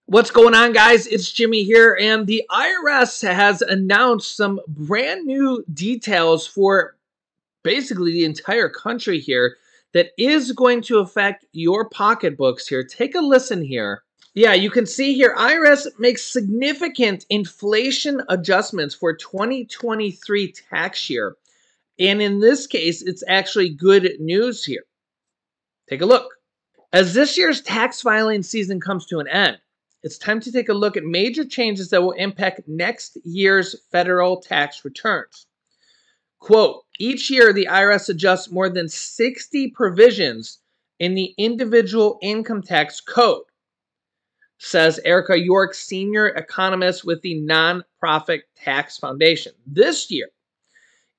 What's going on, guys? It's Jimmy here, and the IRS has announced some brand new details for basically the entire country here that is going to affect your pocketbooks here. Take a listen here. Yeah, you can see here, IRS makes significant inflation adjustments for 2023 tax year. And in this case, it's actually good news here. Take a look. As this year's tax filing season comes to an end, it's time to take a look at major changes that will impact next year's federal tax returns. Quote, each year the IRS adjusts more than 60 provisions in the individual income tax code, says Erica York, senior economist with the Nonprofit Tax Foundation. This year,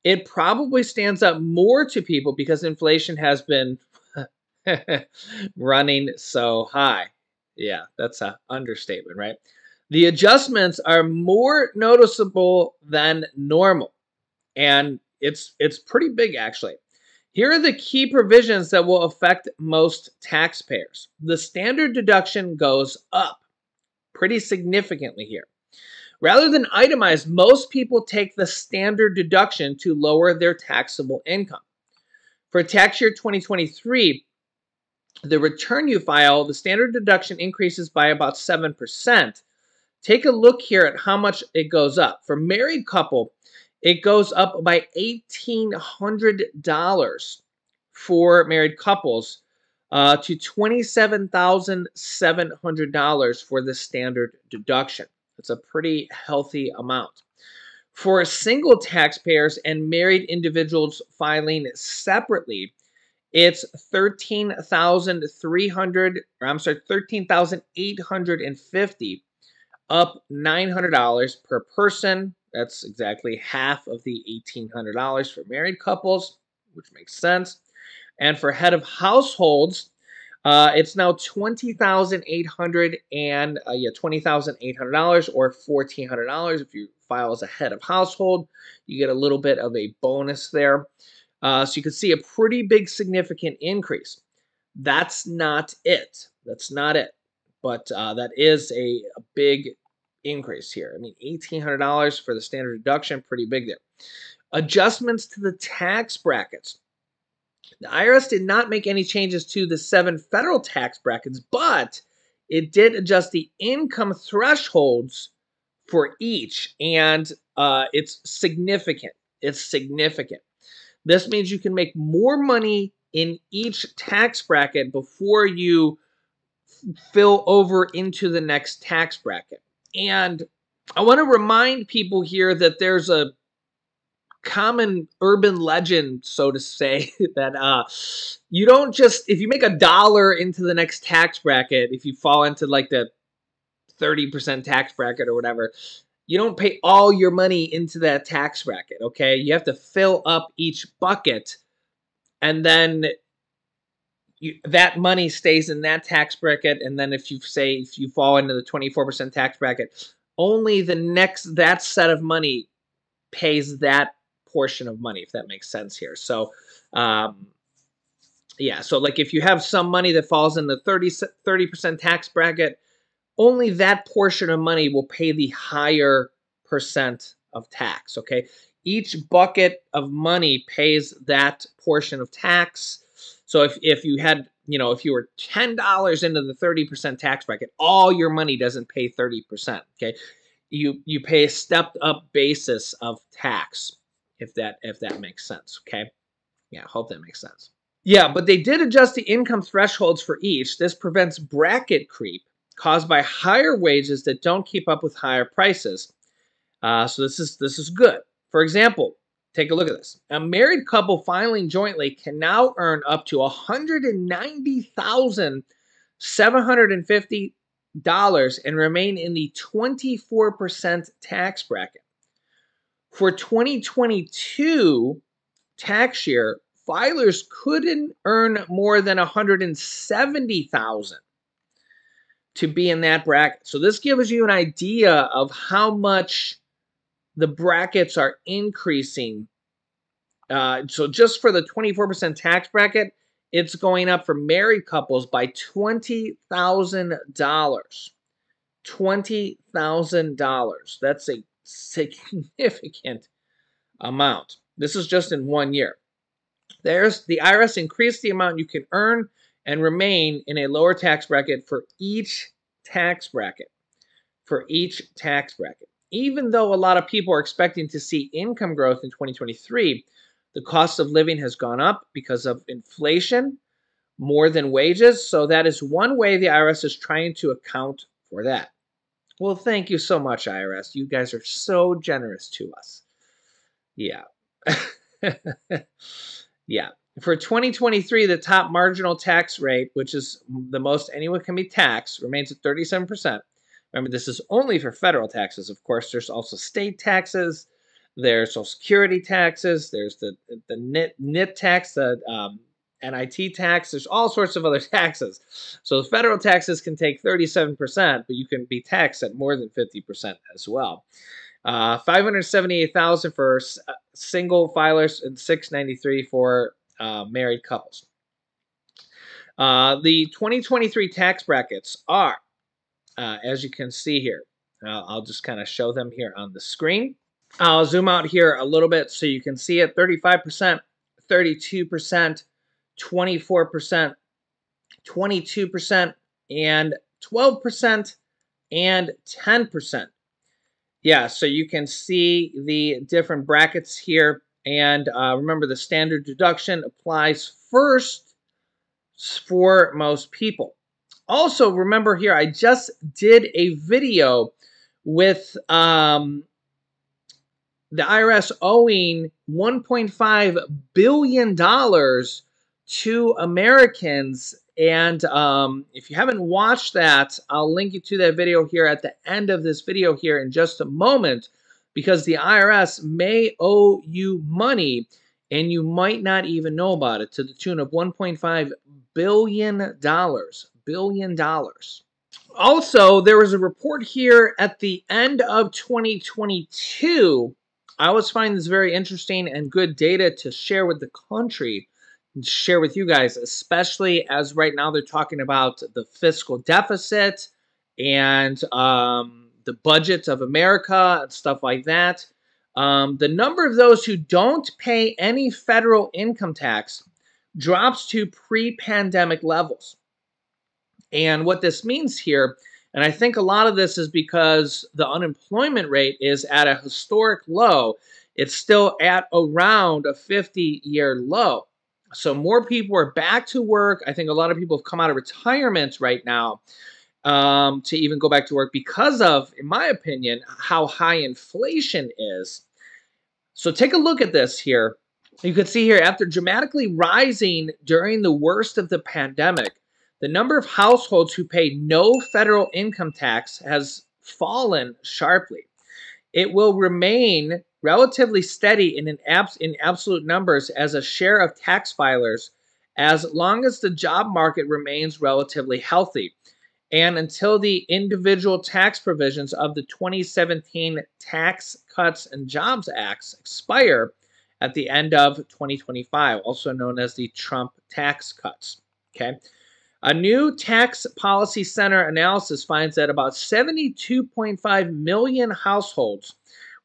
it probably stands up more to people because inflation has been running so high. Yeah, that's an understatement, right? The adjustments are more noticeable than normal, and it's pretty big, actually. Here are the key provisions that will affect most taxpayers. The standard deduction goes up pretty significantly here. Rather than itemize, most people take the standard deduction to lower their taxable income. For tax year 2023, the return you file, the standard deduction increases by about 7%. Take a look here at how much it goes up. For married couple, it goes up by $1,800 for married couples to $27,700 for the standard deduction. It's a pretty healthy amount. For single taxpayers and married individuals filing separately, it's $13,850, up $900 per person. That's exactly half of the $1,800 for married couples, which makes sense. And for head of households, it's now $20,800 or $1,400. If you file as a head of household, you get a little bit of a bonus there. So you can see a pretty big significant increase. That's not it. That's not it. But that is a big increase here. I mean, $1,800 for the standard deduction, pretty big there. Adjustments to the tax brackets. The IRS did not make any changes to the 7 federal tax brackets, but it did adjust the income thresholds for each, and it's significant. It's significant. This means you can make more money in each tax bracket before you fill over into the next tax bracket. And I want to remind people here that there's a common urban legend, so to say, that you don't just, if you make $1 into the next tax bracket, if you fall into like the 30% tax bracket or whatever, you don't pay all your money into that tax bracket, okay? You have to fill up each bucket, and then that money stays in that tax bracket, and then if you fall into the 24% tax bracket, only that set of money pays that portion of money, if that makes sense here. So, yeah, so like if you have some money that falls in the 30% tax bracket, only that portion of money will pay the higher percent of tax, okay? Each bucket of money pays that portion of tax. So if you had, if you were $10 into the 30% tax bracket, all your money doesn't pay 30%, okay? You pay a stepped up basis of tax, if that makes sense, okay? Yeah, I hope that makes sense. Yeah, but they did adjust the income thresholds for each. This prevents bracket creep caused by higher wages that don't keep up with higher prices. So this is good. For example, take a look at this. A married couple filing jointly can now earn up to $190,750 and remain in the 24% tax bracket. For 2022 tax year, filers couldn't earn more than $170,000 to be in that bracket. So this gives you an idea of how much the brackets are increasing. So just for the 24% tax bracket, it's going up for married couples by $20,000 $20,000. That's a significant amount. This is just in 1 year. The IRS increased the amount you can earn and remain in a lower tax bracket for each tax bracket. Even though a lot of people are expecting to see income growth in 2023, the cost of living has gone up because of inflation more than wages. So that is one way the IRS is trying to account for that. Well, thank you so much, IRS. You guys are so generous to us. Yeah. Yeah. For 2023, the top marginal tax rate, which is the most anyone can be taxed, remains at 37%. Remember, this is only for federal taxes. Of course, there's also state taxes. There's Social Security taxes. There's the NIT tax, the NIT tax. There's all sorts of other taxes. So the federal taxes can take 37%, but you can be taxed at more than 50% as well. $578,000 for single filers and $693 for married couples. The 2023 tax brackets are, as you can see here, I'll just kind of show them here on the screen. I'll zoom out here a little bit so you can see it. 35%, 32%, 24%, 22%, and 12%, and 10%. Yeah, so you can see the different brackets here. And remember, the standard deduction applies first for most people. Also, remember here, I just did a video with the IRS owing $1.5 billion to Americans. And if you haven't watched that, I'll link you to that video here at the end of this video here in just a moment, because the IRS may owe you money and you might not even know about it, to the tune of $1.5 billion. Also, there was a report here at the end of 2022. I always find this very interesting and good data to share with the country, share with you guys, especially as right now they're talking about the fiscal deficit and the budget of America and stuff like that. The number of those who don't pay any federal income tax drops to pre-pandemic levels. And what this means here, and I think a lot of this is because the unemployment rate is at a historic low. It's still at around a 50-year low. So more people are back to work. I think a lot of people have come out of retirement right now to even go back to work because of, in my opinion, how high inflation is. So take a look at this here. You can see here, after dramatically rising during the worst of the pandemic, the number of households who pay no federal income tax has fallen sharply. It will remain relatively steady in absolute numbers as a share of tax filers as long as the job market remains relatively healthy, and until the individual tax provisions of the 2017 Tax Cuts and Jobs Acts expire at the end of 2025, also known as the Trump tax cuts. Okay. A new Tax Policy Center analysis finds that about 72.5 million households,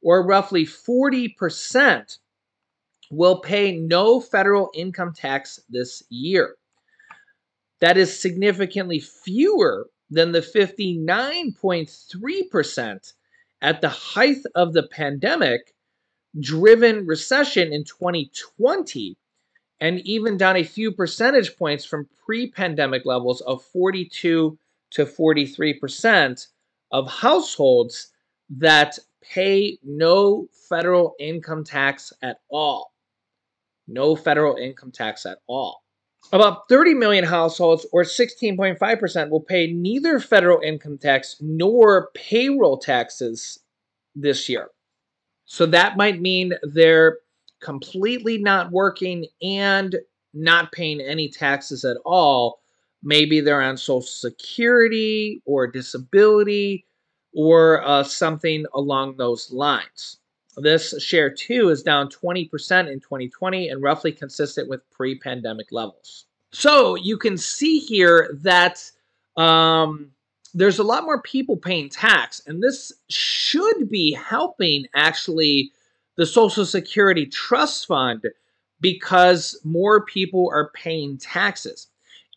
or roughly 40%, will pay no federal income tax this year. That is significantly fewer than the 59.3% at the height of the pandemic-driven recession in 2020, and even down a few percentage points from pre-pandemic levels of 42 to 43% of households that pay no federal income tax at all. No federal income tax at all. About 30 million households, or 16.5%, will pay neither federal income tax nor payroll taxes this year. So that might mean they're completely not working and not paying any taxes at all. Maybe they're on Social Security or disability or something along those lines. This share, too, is down 20% in 2020 and roughly consistent with pre-pandemic levels. So you can see here that there's a lot more people paying tax, and this should be helping actually the Social Security Trust Fund because more people are paying taxes.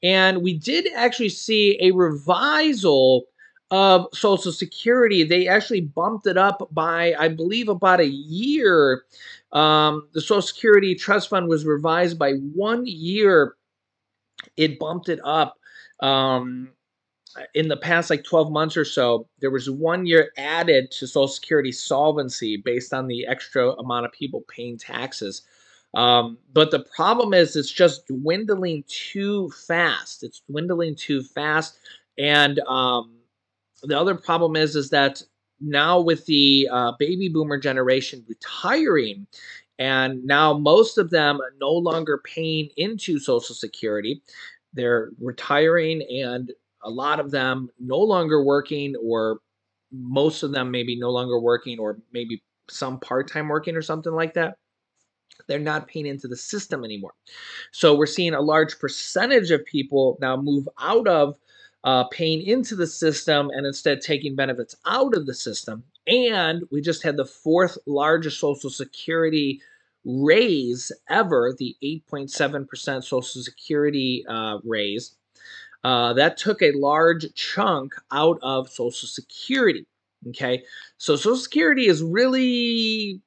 And we did actually see a revisal of Social Security. They actually bumped it up by, I believe, about a year. The Social Security Trust Fund was revised by 1 year. It bumped it up. In the past like 12 months or so, there was 1 year added to Social Security solvency based on the extra amount of people paying taxes. But the problem is it's just dwindling too fast. It's dwindling too fast. And the other problem is that now with the baby boomer generation retiring, and now most of them no longer paying into Social Security, they're retiring, and a lot of them no longer working, or most of them maybe no longer working, or maybe some part-time working or something like that. They're not paying into the system anymore. So we're seeing a large percentage of people now move out of paying into the system and instead taking benefits out of the system. And we just had the 4th largest Social Security raise ever, the 8.7% Social Security raise. That took a large chunk out of Social Security. Okay, so Social Security is really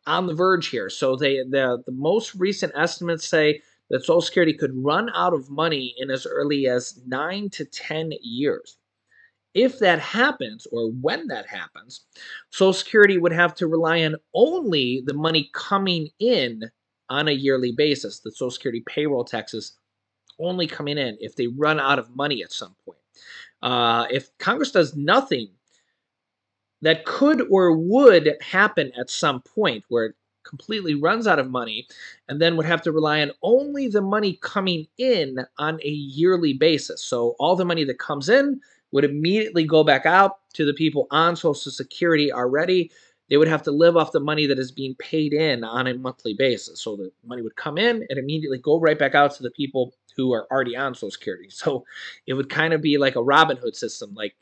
on the verge here. So the most recent estimates say that Social Security could run out of money in as early as 9 to 10 years. If that happens, or when that happens, Social Security would have to rely on only the money coming in on a yearly basis. The Social Security payroll taxes only coming in if they run out of money at some point. If Congress does nothing, that could or would happen at some point where it completely runs out of money and then would have to rely on only the money coming in on a yearly basis. So all the money that comes in would immediately go back out to the people on Social Security already. They would have to live off the money that is being paid in on a monthly basis. So the money would come in and immediately go right back out to the people who are already on Social Security. So it would kind of be like a Robin Hood system, like,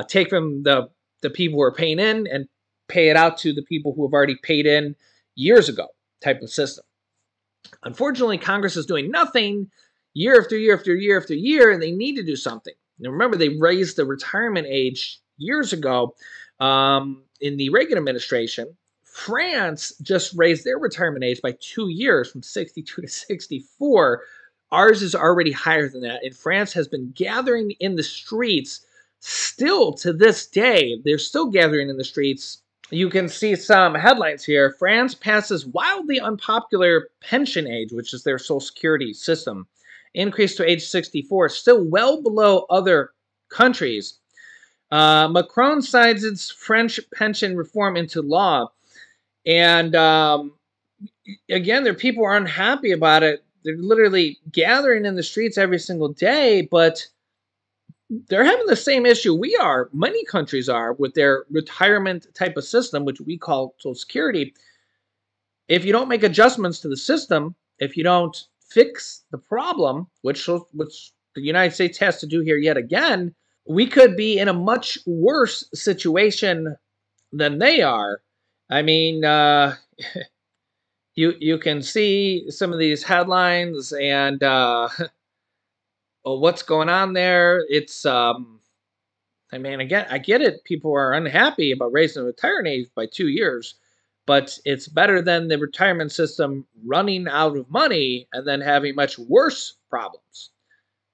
take from the people who are paying in and pay it out to the people who have already paid in years ago type of system. Unfortunately, Congress is doing nothing year after year after year after year, and they need to do something. Now, remember, they raised the retirement age years ago in the Reagan administration. France just raised their retirement age by 2 years from 62 to 64. Ours is already higher than that, and France has been gathering in the streets still to this day. They're still gathering in the streets. You can see some headlines here. France passes wildly unpopular pension age, which is their Social Security system, increased to age 64, still well below other countries. Macron signs its French pension reform into law. And again, there are people who are unhappy about it. They're literally gathering in the streets every single day, but they're having the same issue we are, many countries are, with their retirement type of system, which we call Social Security. If you don't make adjustments to the system, if you don't fix the problem, which the United States has to do here yet again, we could be in a much worse situation than they are. I mean, you can see some of these headlines and what's going on there. It's I mean, again, I get it. People are unhappy about raising the retirement age by 2 years, but it's better than the retirement system running out of money and then having much worse problems,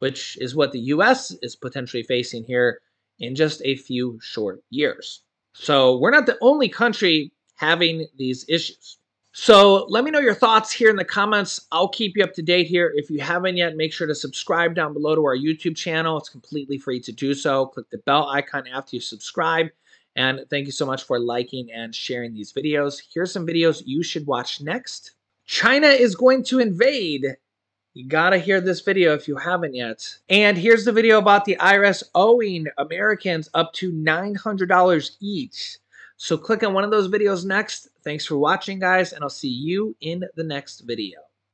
which is what the U.S. is potentially facing here in just a few short years. So we're not the only country having these issues. So let me know your thoughts here in the comments. I'll keep you up to date here. If you haven't yet, make sure to subscribe down below to our YouTube channel. It's completely free to do so. Click the bell icon after you subscribe. And thank you so much for liking and sharing these videos. Here's some videos you should watch next. China is going to invade. You gotta hear this video if you haven't yet. And here's the video about the IRS owing Americans up to $900 each. So click on one of those videos next. Thanks for watching, guys, and I'll see you in the next video.